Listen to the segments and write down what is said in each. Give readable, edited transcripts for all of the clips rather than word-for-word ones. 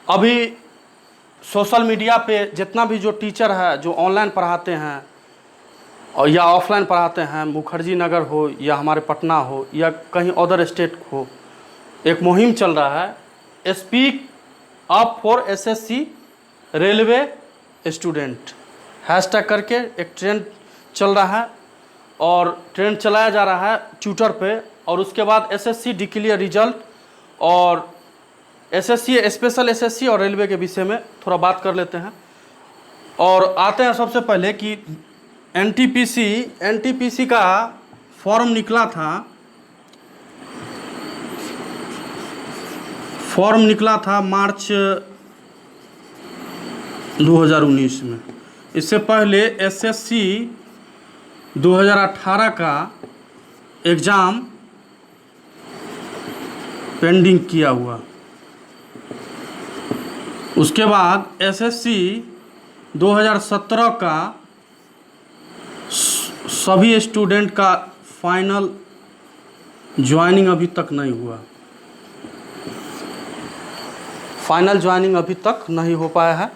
अभी social media पे जितना भी जो टीचर है जो ऑनलाइन पढ़ाते हैं और या ऑफलाइन पढ़ाते हैं, मुखर्जी नगर हो या हमारे पटना हो या कहीं अदर स्टेट हो, एक मुहिम चल रहा है speak up for SSC railway student hashtag करके एक ट्रेंड चल रहा है और ट्रेंड चलाया जा रहा है ट्विटर पे। और उसके बाद एसएससी डिक्लेयर रिजल्ट और एसएससी स्पेशल एसएससी और रेलवे के विषय में थोड़ा बात कर लेते हैं। और आते हैं सबसे पहले कि एनटीपीसी का फॉर्म निकला था मार्च 2019 में। इससे पहले एसएससी 2018 का एग्ज़ाम पेंडिंग किया हुआ। उसके बाद एसएससी 2017 का सभी स्टूडेंट का फाइनल ज्वाइनिंग अभी तक नहीं हुआ। फाइनल ज्वाइनिंग अभी तक नहीं हो पाया है,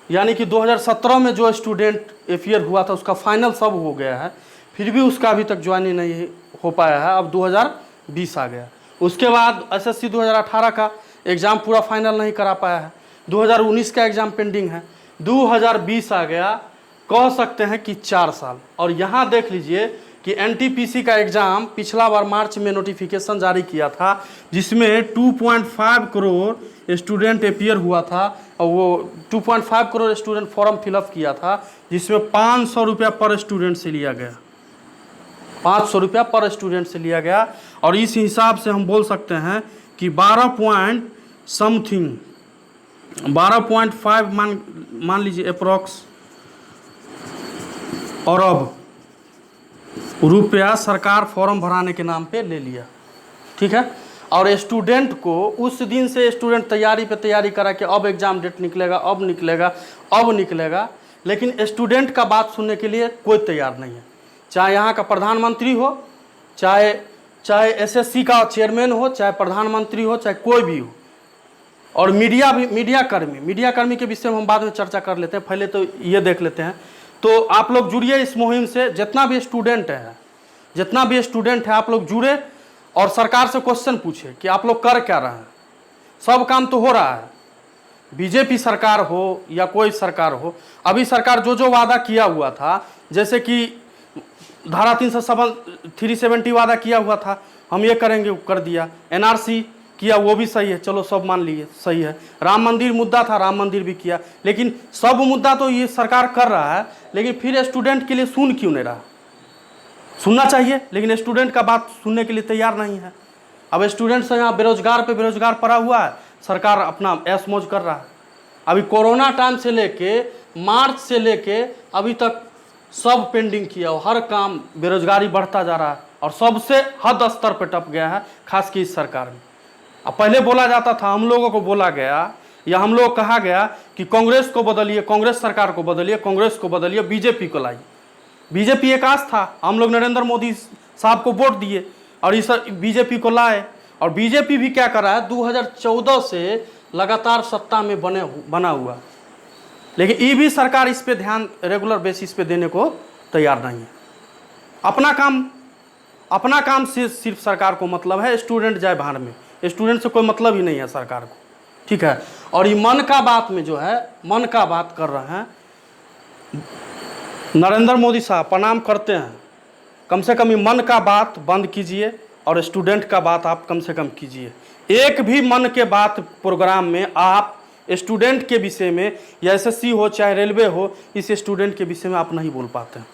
यानी कि 2017 में जो स्टूडेंट अपियर हुआ था उसका फाइनल सब हो गया है, फिर भी उसका अभी तक ज्वाइनिंग नहीं हो पाया है। अब 2020 आ गया। उसके बाद एसएससी 2018 का एग्ज़ाम पूरा फाइनल नहीं करा पाया है, 2019 का एग्ज़ाम पेंडिंग है, 2020 आ गया। कह सकते हैं कि 4 साल। और यहाँ देख लीजिए कि एनटीपीसी का एग्ज़ाम पिछला बार मार्च में नोटिफिकेशन जारी किया था जिसमें 2.5 करोड़ स्टूडेंट अपियर हुआ था और वो 2.5 करोड़ स्टूडेंट फॉर्म फिलअप किया था, जिसमें 500 रुपया पर स्टूडेंट से लिया गया, 500 रुपया पर स्टूडेंट से लिया गया। और इस हिसाब से हम बोल सकते हैं कि 12.5 मान लीजिए अप्रॉक्स अरब रुपया सरकार फॉर्म भराने के नाम पे ले लिया। ठीक है। और स्टूडेंट को उस दिन से स्टूडेंट तैयारी पे तैयारी करा कि अब एग्ज़ाम डेट निकलेगा, अब निकलेगा, लेकिन स्टूडेंट का बात सुनने के लिए कोई तैयार नहीं है। चाहे यहाँ का प्रधानमंत्री हो, चाहे एसएससी का चेयरमैन हो, चाहे प्रधानमंत्री हो, चाहे कोई भी हो। और मीडिया कर्मी के विषय में हम बाद में चर्चा कर लेते हैं, पहले तो ये देख लेते हैं। तो आप लोग जुड़िए इस मुहिम से, जितना भी स्टूडेंट है आप लोग जुड़े और सरकार से क्वेश्चन पूछे कि आप लोग कर क्या रहे हैं। सब काम तो हो रहा है, बीजेपी सरकार हो या कोई सरकार हो, अभी सरकार जो वादा किया हुआ था, जैसे कि धारा 370 वादा किया हुआ था, हम ये करेंगे, वो कर दिया। एनआरसी किया, वो भी सही है, चलो सब मान लिए सही है। राम मंदिर मुद्दा था, राम मंदिर भी किया, लेकिन सब मुद्दा तो ये सरकार कर रहा है, लेकिन फिर स्टूडेंट के लिए सुन क्यों नहीं रहा? सुनना चाहिए, लेकिन स्टूडेंट का बात सुनने के लिए तैयार नहीं है। अब स्टूडेंट से यहाँ बेरोजगार पड़ा हुआ है, सरकार अपना ऐश मौज कर रहा है। अभी कोरोना टाइम से लेके मार्च से लेके अभी तक सब पेंडिंग किया हो, हर काम, बेरोजगारी बढ़ता जा रहा है और सबसे हद स्तर पर टप गया है, खास की इस सरकार में। अब पहले बोला जाता था, हम लोगों को बोला गया या हम लोग कहा गया कि कांग्रेस को बदलिए, कांग्रेस सरकार को बदलिए, बीजेपी को लाइए। बीजेपी एक आस था, हम लोग नरेंद्र मोदी साहब को वोट दिए और इस बीजेपी को लाए। और बीजेपी भी क्या कर रहा है, 2014 से लगातार सत्ता में बना हुआ, लेकिन ये भी सरकार इस पे ध्यान रेगुलर बेसिस पे देने को तैयार नहीं है। अपना काम से सिर्फ सरकार को मतलब है, स्टूडेंट जाए भाड़ में, स्टूडेंट से कोई मतलब ही नहीं है सरकार को। ठीक है। और ये मन का बात में जो है, मन का बात कर रहे हैं नरेंद्र मोदी साहब, प्रणाम करते हैं, कम से कम ये मन का बात बंद कीजिए और स्टूडेंट का बात आप कम से कम कीजिए। एक भी मन के बात प्रोग्राम में आप स्टूडेंट के विषय में, या एसएससी हो चाहे रेलवे हो, इस स्टूडेंट के विषय में आप नहीं बोल पाते हैं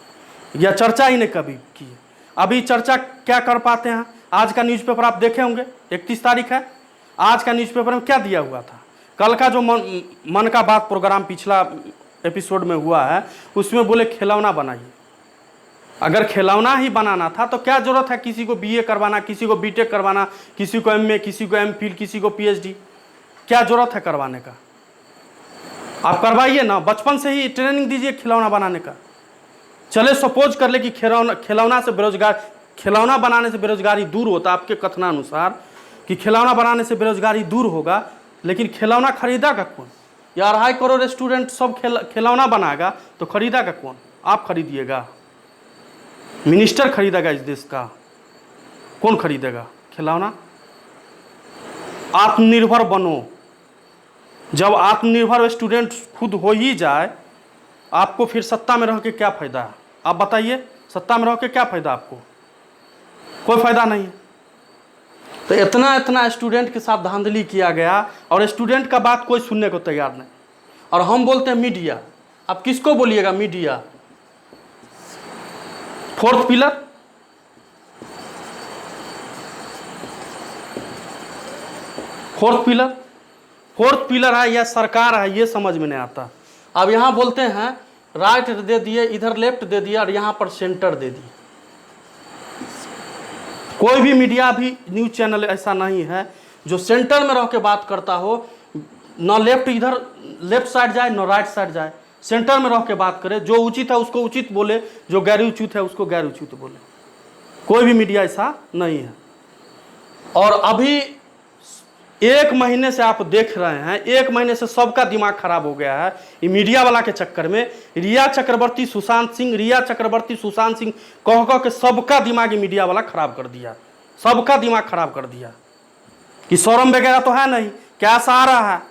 या चर्चा ही नहीं कभी की। अभी चर्चा क्या कर पाते हैं? आज का न्यूज़पेपर आप देखे होंगे, 31 तारीख है, आज का न्यूज़पेपर में क्या दिया हुआ था? कल का जो मन का बात प्रोग्राम पिछला एपिसोड में हुआ है, उसमें बोले खिलौना बनाइए। अगर खिलौना ही बनाना था तो क्या जरूरत है किसी को बीए करवाना, किसी को बीटेक करवाना, किसी को एमए, किसी को एमफिल, किसी को पीएचडी? क्या जरूरत है करवाने का? आप करवाइए ना, बचपन से ही ट्रेनिंग दीजिए खिलौना बनाने का। चले सपोज कर ले कि खिलौना बनाने से बेरोजगारी दूर होता, आपके कथनानुसार कि खिलौना बनाने से बेरोजगारी दूर होगा, लेकिन खिलौना खरीदेगा कौन? या 2.5 करोड़ स्टूडेंट सब खिलौना बनाएगा तो खरीदेगा कौन? आप खरीदिएगा? मिनिस्टर खरीदेगा इस देश का? कौन खरीदेगा खिलौना? आत्मनिर्भर बनो। जब आत्मनिर्भर स्टूडेंट खुद हो ही जाए, आपको फिर सत्ता में रह के क्या फायदा है? आप बताइए, सत्ता में रह के क्या फायदा आपको? कोई फायदा नहीं है। तो इतना स्टूडेंट के साथ धांधली किया गया और स्टूडेंट का बात कोई सुनने को तैयार नहीं। और हम बोलते हैं मीडिया। आप किसको बोलिएगा media? Fourth pillar, fourth pillar है या सरकार है, ये समझ में नहीं आता। अब यहां बोलते हैं राइट दे दिए, इधर लेफ्ट दे दिया और यहां पर सेंटर दे दिए। कोई भी मीडिया भी न्यूज चैनल ऐसा नहीं है जो सेंटर में रह के बात करता हो। न लेफ्ट इधर लेफ्ट साइड जाए, न राइट साइड जाए, सेंटर में रह के बात करे। जो उचित है उसको उचित बोले, जो गैर उचित है उसको गैर उचित बोले। कोई भी मीडिया ऐसा नहीं है। और अभी 1 महीने से आप देख रहे हैं, 1 महीने से सबका दिमाग खराब हो गया है ये मीडिया वाला के चक्कर में। रिया चक्रवर्ती सुशांत सिंह कह के सबका दिमाग ये मीडिया वाला खराब कर दिया। सबका दिमाग खराब कर दिया कि शोरम वगैरह तो है नहीं, कैश आ रहा है,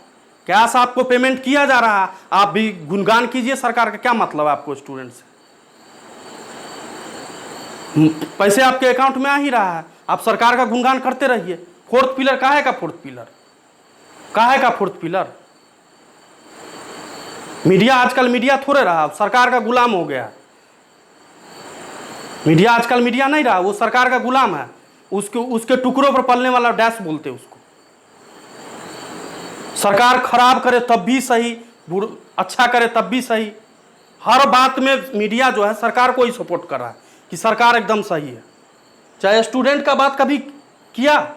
कैश आपको पेमेंट किया जा रहा है, आप भी गुणगान कीजिए सरकार का। क्या मतलब है आपको स्टूडेंट से? पैसे आपके अकाउंट में आ ही रहा है, आप सरकार का गुणगान करते रहिए। फोर्थ पिलर काहे का? फोर्थ पिलर मीडिया आजकल मीडिया थोड़े रहा, सरकार का गुलाम हो गया। मीडिया आजकल मीडिया नहीं रहा, वो सरकार का गुलाम है। उसके टुकड़ों पर पलने वाला डैश बोलते उसको। सरकार खराब करे तब भी सही, अच्छा करे तब भी सही। हर बात में मीडिया जो है सरकार को ही सपोर्ट कर रहा है कि सरकार एकदम सही है। चाहे स्टूडेंट का बात कभी किया?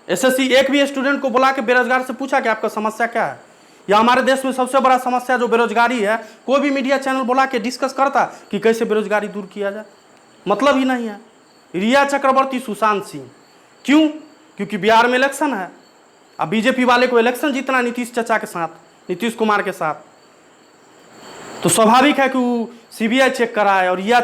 एसएससी एक भी स्टूडेंट को बुला के बेरोजगार से पूछा कि आपका समस्या क्या है? या हमारे देश में सबसे बड़ा समस्या जो बेरोजगारी है, कोई भी मीडिया चैनल बुला के डिस्कस करता कि कैसे बेरोजगारी दूर किया जाए? मतलब ही नहीं है। रिया चक्रवर्ती सुशांत सिंह क्यों? क्योंकि बिहार में इलेक्शन है। अब बीजेपी वाले को इलेक्शन जीतना नीतीश चाचा के साथ, नीतीश कुमार के साथ, तो स्वाभाविक है कि वो सीबीआई चेक कराए। और रिया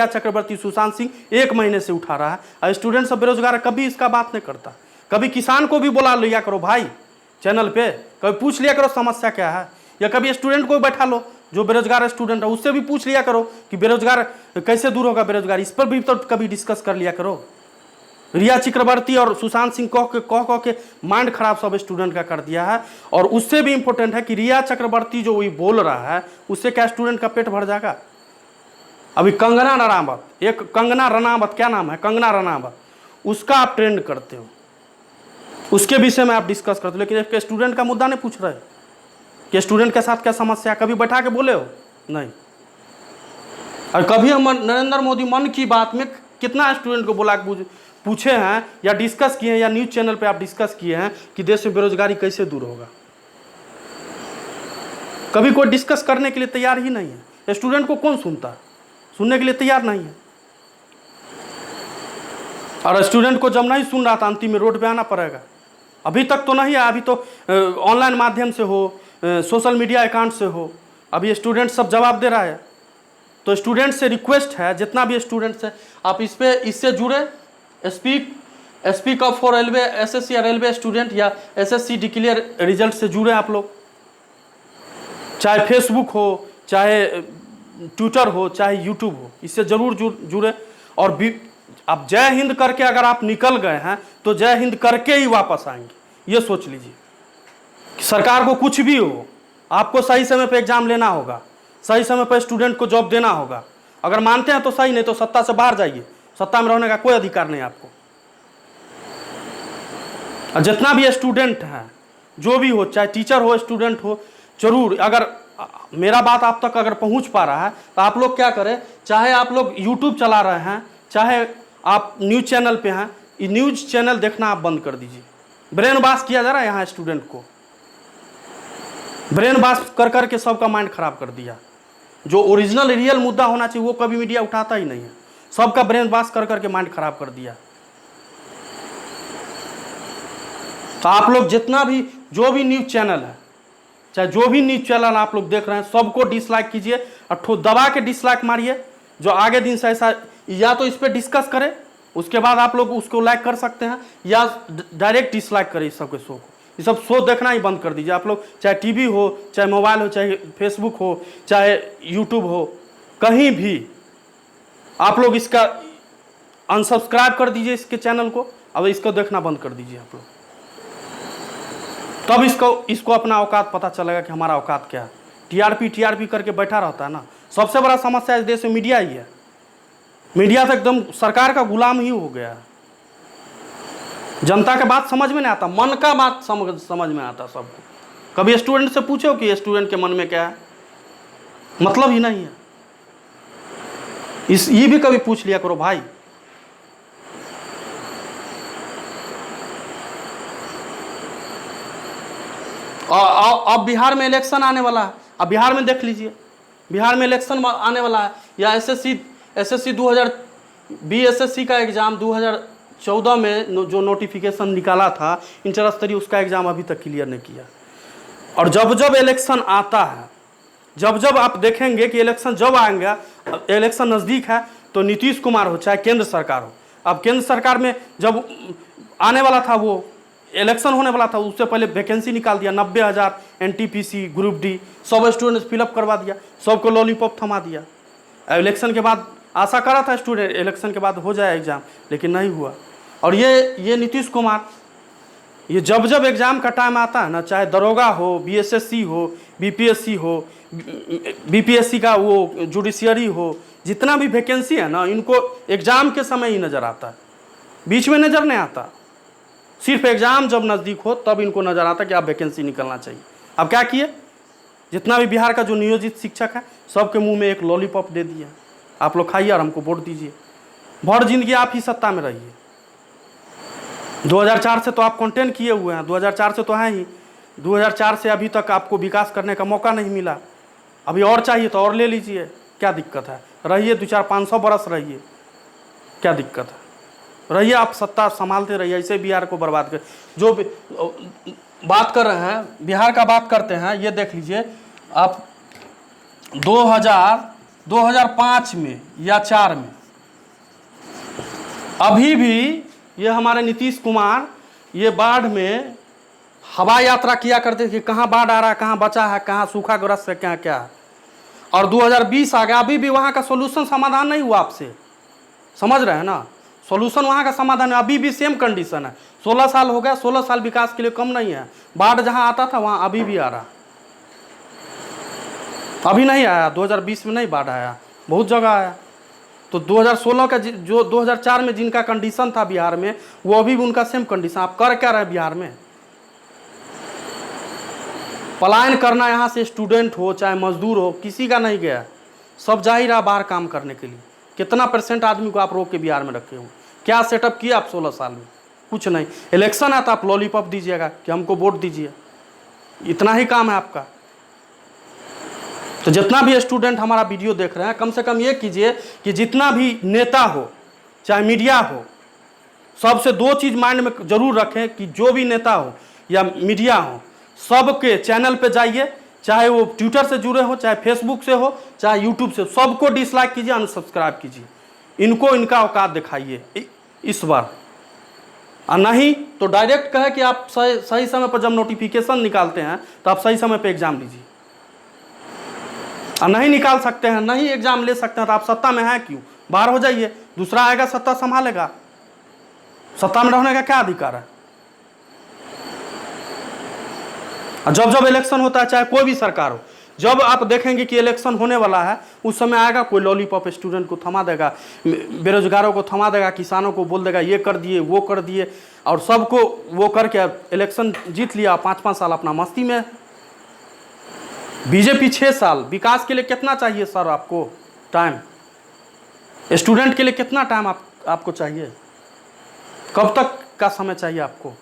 चक्रवर्ती सुशांत सिंह 1 महीने से उठा रहा है। और स्टूडेंट सब बेरोजगार है, कभी इसका बात नहीं करता। कभी किसान को भी बुला लिया करो भाई चैनल पे, कभी पूछ लिया करो समस्या क्या है। या कभी स्टूडेंट को बैठा लो जो बेरोजगार स्टूडेंट है, उससे भी पूछ लिया करो कि बेरोजगार कैसे दूर होगा बेरोजगारी। इस पर भी तो कभी डिस्कस कर लिया करो। रिया चक्रवर्ती और सुशांत सिंह कह के माइंड खराब सब स्टूडेंट का कर दिया है। और उससे भी इंपॉर्टेंट है कि रिया चक्रवर्ती जो वही बोल रहा है उससे क्या स्टूडेंट का पेट भर जाएगा? अभी कंगना रनावत, क्या नाम है, कंगना रनावत, उसका आप ट्रेंड करते हो, उसके विषय में आप डिस्कस करते हो, लेकिन एक स्टूडेंट का मुद्दा नहीं पूछ रहे कि स्टूडेंट के साथ क्या समस्या। कभी बैठा के बोले हो? नहीं। और कभी हम नरेंद्र मोदी मन की बात में कितना स्टूडेंट को बुला के पूछे हैं या डिस्कस किए हैं, या न्यूज चैनल पे आप डिस्कस किए हैं कि देश में बेरोजगारी कैसे दूर होगा? कभी कोई डिस्कस करने के लिए तैयार ही नहीं है। स्टूडेंट को कौन सुनता? सुनने के लिए तैयार नहीं है। और स्टूडेंट को जब नहीं सुन रहा था, अंतिम में रोड पे आना पड़ेगा। अभी तक तो नहीं है, अभी तो ऑनलाइन माध्यम से हो, सोशल मीडिया अकाउंट से हो, अभी स्टूडेंट सब जवाब दे रहा है। तो स्टूडेंट से रिक्वेस्ट है, जितना भी स्टूडेंट्स है, आप इससे जुड़े। Speak up for railway, SSC या रेलवे स्टूडेंट, या एसएससी डिक्लेयर रिजल्ट से जुड़े आप लोग। चाहे फेसबुक हो, चाहे ट्विटर हो, चाहे यूट्यूब हो, इससे जरूर जुड़े। और अब जय हिंद करके अगर आप निकल गए हैं तो जय हिंद करके ही वापस आएंगे। ये सोच लीजिए कि सरकार को कुछ भी हो, आपको सही समय पे एग्जाम लेना होगा, सही समय पे स्टूडेंट को जॉब देना होगा। अगर मानते हैं तो सही, नहीं तो सत्ता से बाहर जाइए। सत्ता में रहने का कोई अधिकार नहीं आपको। और जितना भी स्टूडेंट है, जो भी हो, चाहे टीचर हो, स्टूडेंट हो, जरूर अगर मेरा बात आप तक अगर पहुंच पा रहा है तो आप लोग क्या करें, चाहे आप लोग यूट्यूब चला रहे हैं, चाहे आप न्यूज चैनल पे हैं, ये न्यूज चैनल देखना आप बंद कर दीजिए। ब्रेन वॉश किया जा रहा है यहाँ स्टूडेंट को, ब्रेन वॉश कर करके सबका माइंड खराब कर दिया। जो ओरिजिनल रियल मुद्दा होना चाहिए वो कभी मीडिया उठाता ही नहीं है, सबका ब्रेन वॉश कर करके माइंड खराब कर दिया। तो आप लोग जितना भी जो भी न्यूज़ चैनल है, चाहे जो भी न्यूज़ चैनल आप लोग देख रहे हैं, सबको डिसलाइक कीजिए और दबा के डिसलाइक मारिए। जो आगे दिन से ऐसा या तो इस पर डिस्कस करें, उसके बाद आप लोग उसको लाइक कर सकते हैं, या डायरेक्ट डिसलाइक करें इस सब के शो को। ये सब शो देखना ही बंद कर दीजिए आप लोग, चाहे टीवी हो, चाहे मोबाइल हो, चाहे फेसबुक हो, चाहे यूट्यूब हो, कहीं भी आप लोग इसका अनसब्सक्राइब कर दीजिए इसके चैनल को। अब इसको देखना बंद कर दीजिए आप लोग, तब इसको अपना औकात पता चलेगा कि हमारा औकात क्या है। टीआरपी करके बैठा रहता है ना। सबसे बड़ा समस्या इस देश में मीडिया ही है। मीडिया तो एकदम सरकार का गुलाम ही हो गया है। जनता के बात समझ में नहीं आता, मन का बात समझ में आता सबको। कभी स्टूडेंट से पूछो कि स्टूडेंट के मन में क्या है, मतलब ही नहीं है। ये भी कभी पूछ लिया करो भाई। अब बिहार में इलेक्शन आने वाला है। अब बिहार में देख लीजिए, बिहार में इलेक्शन आने वाला है, या एसएससी 2020 एसएससी का एग्ज़ाम 2014 में जो नोटिफिकेशन निकाला था इंटर स्तरीय, उसका एग्ज़ाम अभी तक क्लियर नहीं किया। और जब जब इलेक्शन आता है, जब जब आप देखेंगे कि इलेक्शन जब आएंगे, इलेक्शन नज़दीक है, तो नीतीश कुमार हो चाहे केंद्र सरकार हो, अब केंद्र सरकार में जब आने वाला था, वो इलेक्शन होने वाला था, उससे पहले वैकेंसी निकाल दिया 90,000 एनटीपीसी ग्रुप डी, सब स्टूडेंट फिलअप करवा दिया, सबको लॉलीपॉप थमा दिया। इलेक्शन के बाद आशा करा था स्टूडेंट इलेक्शन के बाद हो जाए एग्ज़ाम, लेकिन नहीं हुआ। और ये नीतीश कुमार, ये जब जब एग्ज़ाम का टाइम आता है ना, चाहे दरोगा हो, बीएसएससी हो, बीपीएससी हो, बीपीएससी का वो जुडिशियरी हो, जितना भी वैकेंसी है ना, इनको एग्ज़ाम के समय ही नज़र आता है, बीच में नज़र नहीं आता। सिर्फ एग्ज़ाम जब नज़दीक हो तब इनको नज़र आता कि आप वैकेंसी निकलना चाहिए। अब क्या किए, जितना भी बिहार का जो नियोजित शिक्षक है, सबके मुंह में एक लॉलीपॉप दे दिया, आप लोग खाइए और हमको वोट दीजिए, भर जिंदगी आप ही सत्ता में रहिए। 2004 से तो आप कंटेंट किए हुए हैं, 2004 से तो हैं ही, 2004 से अभी तक आपको विकास करने का मौका नहीं मिला। अभी और चाहिए तो और ले लीजिए, क्या दिक्कत है, रहिए 200-500 बरस रहिए, क्या दिक्कत है, रहिए, आप सत्ता संभालते रहिए, ऐसे बिहार को बर्बाद कर। जो बात कर रहे हैं बिहार का बात करते हैं, ये देख लीजिए आप 2005 में या 4 में, अभी भी ये हमारे नीतीश कुमार ये बाढ़ में हवाई यात्रा किया करते थे कि कहाँ बाढ़ आ रहा है, कहाँ बचा है, कहाँ सूखाग्रस्त है, क्या क्या है। और 2020 आ गया, अभी भी वहाँ का सोल्यूशन समाधान नहीं हुआ आपसे, समझ रहे हैं ना, सोल्यूशन वहाँ का समाधान है, अभी भी सेम कंडीशन है। 16 साल हो गया, 16 साल विकास के लिए कम नहीं है। बाढ़ जहाँ आता था वहाँ अभी भी आ रहा, अभी नहीं आया, 2020 में नहीं बाढ़ आया, बहुत जगह आया। तो 2016 का जो 2004 में जिनका कंडीशन था बिहार में, वो अभी भी उनका सेम कंडीशन। आप कर क्या रहे हैं बिहार में, पलायन करना यहाँ से, स्टूडेंट हो चाहे मजदूर हो, किसी का नहीं गया, सब जा ही रहा बाहर काम करने के लिए। कितना % आदमी को आप रोक के बिहार में रखे हो, क्या सेटअप किया आप 16 साल में, कुछ नहीं। इलेक्शन है तो आप लॉलीपॉप दीजिएगा कि हमको वोट दीजिए, इतना ही काम है आपका। तो जितना भी स्टूडेंट हमारा वीडियो देख रहे हैं, कम से कम ये कीजिए कि जितना भी नेता हो चाहे मीडिया हो, सबसे 2 चीज़ माइंड में जरूर रखें कि जो भी नेता हो या मीडिया हो, सबके चैनल पे जाइए, चाहे वो ट्विटर से जुड़े हो, चाहे फेसबुक से हो, चाहे यूट्यूब से, सबको डिसलाइक कीजिए, अनसब्सक्राइब कीजिए, इनको इनका औकात दिखाइए इस बार। और नहीं तो डायरेक्ट कहे कि आप सही समय पर जब नोटिफिकेशन निकालते हैं तो आप सही समय पर एग्ज़ाम लीजिए, और नहीं निकाल सकते हैं, नहीं एग्ज़ाम ले सकते हैं, तो आप सत्ता में हैं क्यों, बाहर हो जाइए, दूसरा आएगा सत्ता संभालेगा। सत्ता में रहने का क्या अधिकार है। जब जब इलेक्शन होता है, चाहे कोई भी सरकार हो, जब आप देखेंगे कि इलेक्शन होने वाला है, उस समय आएगा कोई लॉलीपॉप स्टूडेंट को थमा देगा, बेरोजगारों को थमा देगा, किसानों को बोल देगा ये कर दिए वो कर दिए, और सबको वो करके इलेक्शन जीत लिया। 5-5 साल अपना मस्ती में। बीजेपी 6 साल, विकास के लिए कितना चाहिए सर आपको टाइम, स्टूडेंट के लिए कितना टाइम आपको चाहिए, कब तक का समय चाहिए आपको।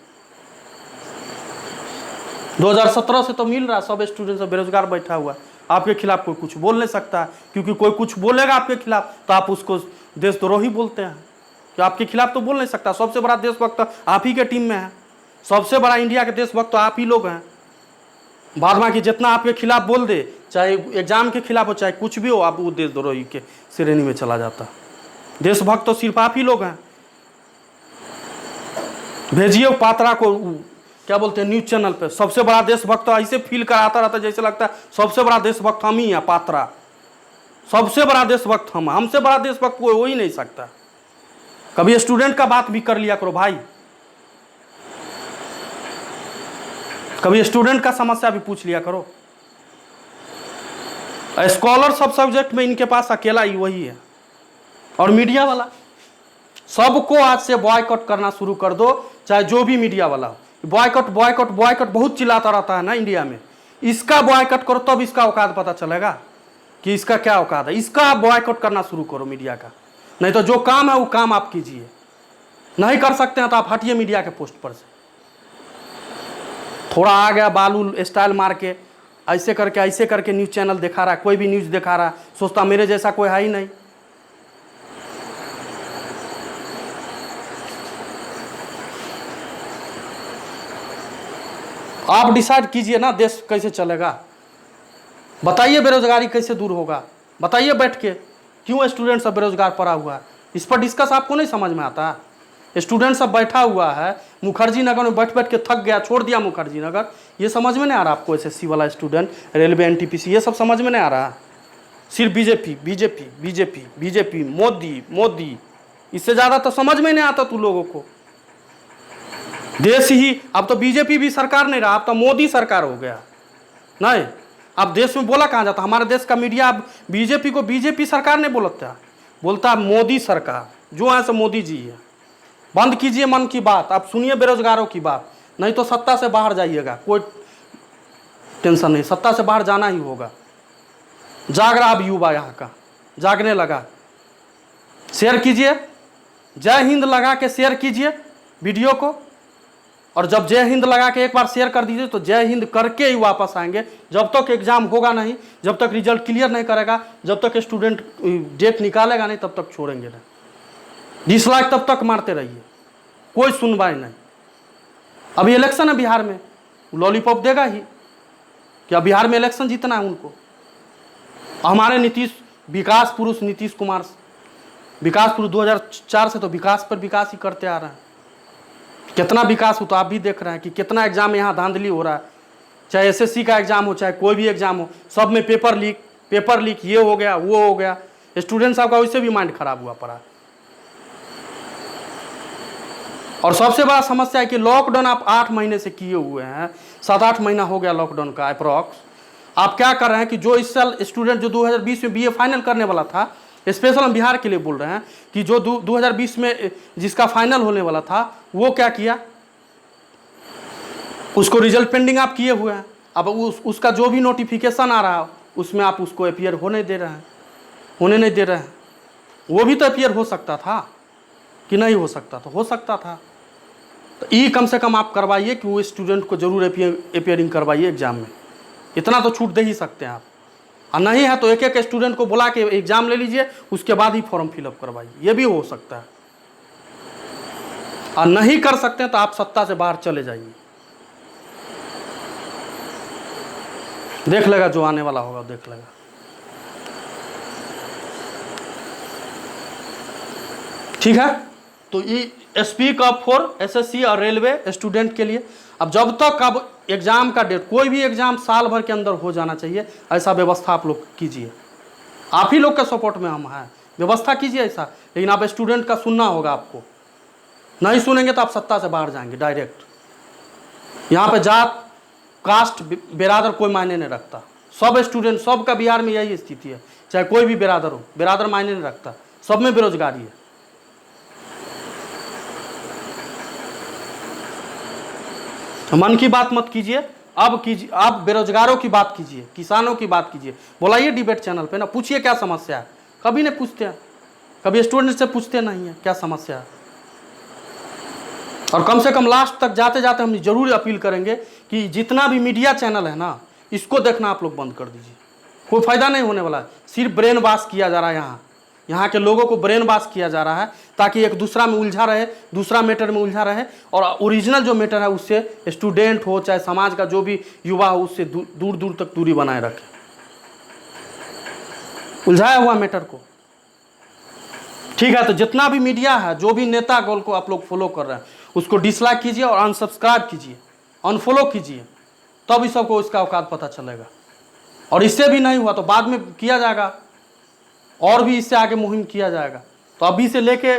2017 से तो मिल रहा, सब स्टूडेंट सब बेरोजगार बैठा हुआ, आपके खिलाफ कोई कुछ बोल नहीं सकता, क्योंकि कोई कुछ बोलेगा आपके खिलाफ तो आप उसको देशद्रोही बोलते हैं, कि आपके खिलाफ तो बोल नहीं सकता। सबसे बड़ा देशभक्त आप ही के टीम में है, सबसे बड़ा इंडिया के देशभक्त तो आप ही लोग हैं। बाद बाकी जितना आपके खिलाफ बोल दे, चाहे एग्जाम के खिलाफ हो चाहे कुछ भी हो, आप वो देशद्रोही के श्रेणी में चला जाता। देशभक्त तो सिर्फ आप ही लोग हैं। भेजिए पात्रा को, क्या बोलते हैं, न्यूज चैनल पे। सबसे बड़ा देशभक्त तो ऐसे फील कराता रहता जैसे लगता है सबसे बड़ा देशभक्त हम ही हैं। पात्रा सबसे बड़ा देशभक्त हम, हमसे बड़ा देशभक्त कोई हो ही नहीं सकता। कभी स्टूडेंट का बात भी कर लिया करो भाई, कभी स्टूडेंट का समस्या भी पूछ लिया करो। स्कॉलर सब सब्जेक्ट में इनके पास अकेला ही वही है। और मीडिया वाला सबको आज से बॉयकॉट करना शुरू कर दो, चाहे जो भी मीडिया वाला हो। बॉयकॉट बॉयकॉट बॉयकॉट बहुत चिल्लाता रहता है ना इंडिया में। इसका बॉयकॉट करो तब इसका औकात पता चलेगा कि इसका क्या औकात है। इसका बॉयकॉट करना शुरू करो मीडिया का। नहीं तो जो काम है वो काम आप कीजिए। नहीं कर सकते हैं तो आप हटिए मीडिया के पोस्ट पर से। थोड़ा आ गया बालू स्टाइल मार के ऐसे करके न्यूज़ चैनल दिखा रहा है, कोई भी न्यूज़ दिखा रहा है, सोचता मेरे जैसा कोई है ही नहीं। आप डिसाइड कीजिए ना देश कैसे चलेगा। बताइए बेरोजगारी कैसे दूर होगा, बताइए बैठ के। क्यों स्टूडेंट सब बेरोजगार पड़ा हुआ है, इस पर डिस्कस आपको नहीं समझ में आता। स्टूडेंट सब बैठा हुआ है मुखर्जी नगर में, बैठ बैठ के थक गया, छोड़ दिया मुखर्जी नगर। ये समझ में नहीं आ रहा आपको? एसएससी वाला स्टूडेंट, रेलवे, एनटीपीसी, ये सब समझ में नहीं आ रहा। सिर्फ BJP BJP BJP BJP, Modi Modi, इससे ज़्यादा तो समझ में नहीं आता तू लोगों को। देश ही अब तो बीजेपी भी सरकार नहीं रहा, अब तो मोदी सरकार हो गया। नहीं, अब देश में बोला कहाँ जाता? हमारे देश का मीडिया अब बीजेपी को बीजेपी सरकार नहीं बोलता, बोलता मोदी सरकार। जो है सो मोदी जी है। बंद कीजिए मन की बात, आप सुनिए बेरोजगारों की बात। नहीं तो सत्ता से बाहर जाइएगा, कोई टेंशन नहीं, सत्ता से बाहर जाना ही होगा। जाग रहा अब युवा यहाँ का, जागने लगा। शेयर कीजिए, जय हिंद लगा के शेयर कीजिए वीडियो को। और जब जय हिंद लगा के एक बार शेयर कर दीजिए तो जय हिंद करके ही वापस आएंगे। जब तक एग्जाम होगा नहीं, जब तक रिजल्ट क्लियर नहीं करेगा, जब तक स्टूडेंट डेट निकालेगा नहीं, तब तक छोड़ेंगे नहीं। डिसलाइक तब तक मारते रहिए, कोई सुनवाई नहीं। अभी इलेक्शन है बिहार में, लॉलीपॉप देगा ही क्या? बिहार में इलेक्शन जीतना है उनको। हमारे नीतीश, विकास पुरुष नीतीश कुमार, विकास पुरुष 2004 से तो विकास पर विकास ही करते आ रहे हैं। कितना विकास हो तो आप भी देख रहे हैं कि कितना एग्जाम यहाँ धांधली हो रहा है। चाहे एसएससी का एग्जाम हो, चाहे कोई भी एग्जाम हो, सब में पेपर लीक, ये हो गया वो हो गया। स्टूडेंट साहब का वैसे भी माइंड खराब हुआ पड़ा। और सबसे बड़ा समस्या है कि लॉकडाउन आप 8 महीने से किए हुए हैं, 7-8 महीना हो गया लॉकडाउन का अप्रॉक्स। आप क्या कर रहे हैं कि जो इस साल स्टूडेंट जो 2020 में बीए फाइनल करने वाला था, स्पेशल हम बिहार के लिए बोल रहे हैं कि जो 2020 में जिसका फाइनल होने वाला था, वो क्या किया, उसको रिजल्ट पेंडिंग आप किए हुए हैं। अब उसका जो भी नोटिफिकेशन आ रहा है उसमें आप उसको अपीयर होने नहीं दे रहे हैं। वो भी तो अपीयर हो सकता था कि नहीं हो सकता? तो हो सकता था। तो ई कम से कम आप करवाइए कि वो स्टूडेंट को जरूर अपीयरिंग करवाइए एग्जाम में। इतना तो छूट दे ही सकते हैं आप। और नहीं है तो एक एक स्टूडेंट को बुला के एग्जाम ले लीजिए, उसके बाद ही फॉर्म फिलअप करवाइए। ये भी हो सकता है। और नहीं कर सकते हैं तो आप सत्ता से बाहर चले जाइए। देख लेगा जो आने वाला होगा, देख लेगा। ठीक है, तो ये स्पीक अप फॉर एसएससी और रेलवे स्टूडेंट के लिए। अब जब तक अब एग्जाम का डेट, कोई भी एग्जाम साल भर के अंदर हो जाना चाहिए, ऐसा व्यवस्था आप लोग कीजिए। आप ही लोग के सपोर्ट में हम हैं, व्यवस्था कीजिए ऐसा। लेकिन आप स्टूडेंट का सुनना होगा आपको। नहीं सुनेंगे तो आप सत्ता से बाहर जाएंगे डायरेक्ट। यहाँ पे जात कास्ट बिरादर कोई मायने नहीं रखता। सब स्टूडेंट, सब का बिहार में यही स्थिति है। चाहे कोई भी बिरादर हो, बिरादर मायने नहीं रखता। सब में बेरोजगारी है। मन की बात मत कीजिए, अब कीजिए। आप बेरोजगारों की बात कीजिए, किसानों की बात कीजिए, बुलाइए डिबेट चैनल पे ना, पूछिए क्या समस्या है। कभी नहीं पूछते हैं, कभी स्टूडेंट से पूछते नहीं है क्या समस्या है। और कम से कम लास्ट तक जाते जाते हम जरूर अपील करेंगे कि जितना भी मीडिया चैनल है ना, इसको देखना आप लोग बंद कर दीजिए। कोई फायदा नहीं होने वाला है। सिर्फ ब्रेन वॉश किया जा रहा है यहाँ। यहाँ के लोगों को ब्रेन वॉश किया जा रहा है ताकि एक दूसरा में उलझा रहे, दूसरा मैटर में उलझा रहे और ओरिजिनल जो मैटर है उससे स्टूडेंट हो चाहे समाज का जो भी युवा हो उससे दूर दूर तक दूरी बनाए रखे। उलझाया हुआ मैटर को, ठीक है। तो जितना भी मीडिया है, जो भी नेता गोल को आप लोग फॉलो कर रहे हैं, उसको डिसलाइक कीजिए और अनसब्सक्राइब कीजिए, अनफॉलो कीजिए, तब इस सबको इसका औकात पता चलेगा। और इससे भी नहीं हुआ तो बाद में किया जाएगा, और भी इससे आगे मुहिम किया जाएगा। तो अभी से लेके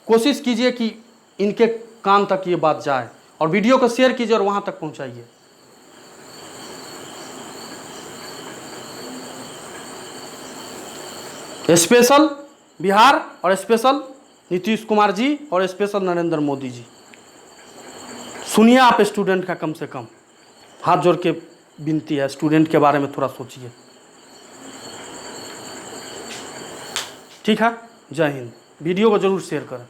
कोशिश कीजिए कि इनके कान तक ये बात जाए और वीडियो को शेयर कीजिए और वहां तक पहुंचाइए। स्पेशल बिहार और स्पेशल नीतीश कुमार जी और स्पेशल नरेंद्र मोदी जी, सुनिए आप स्टूडेंट का कम से कम हाथ जोड़ के विनती है, स्टूडेंट के बारे में थोड़ा सोचिए। ठीक है, जय हिंद। वीडियो को जरूर शेयर करें।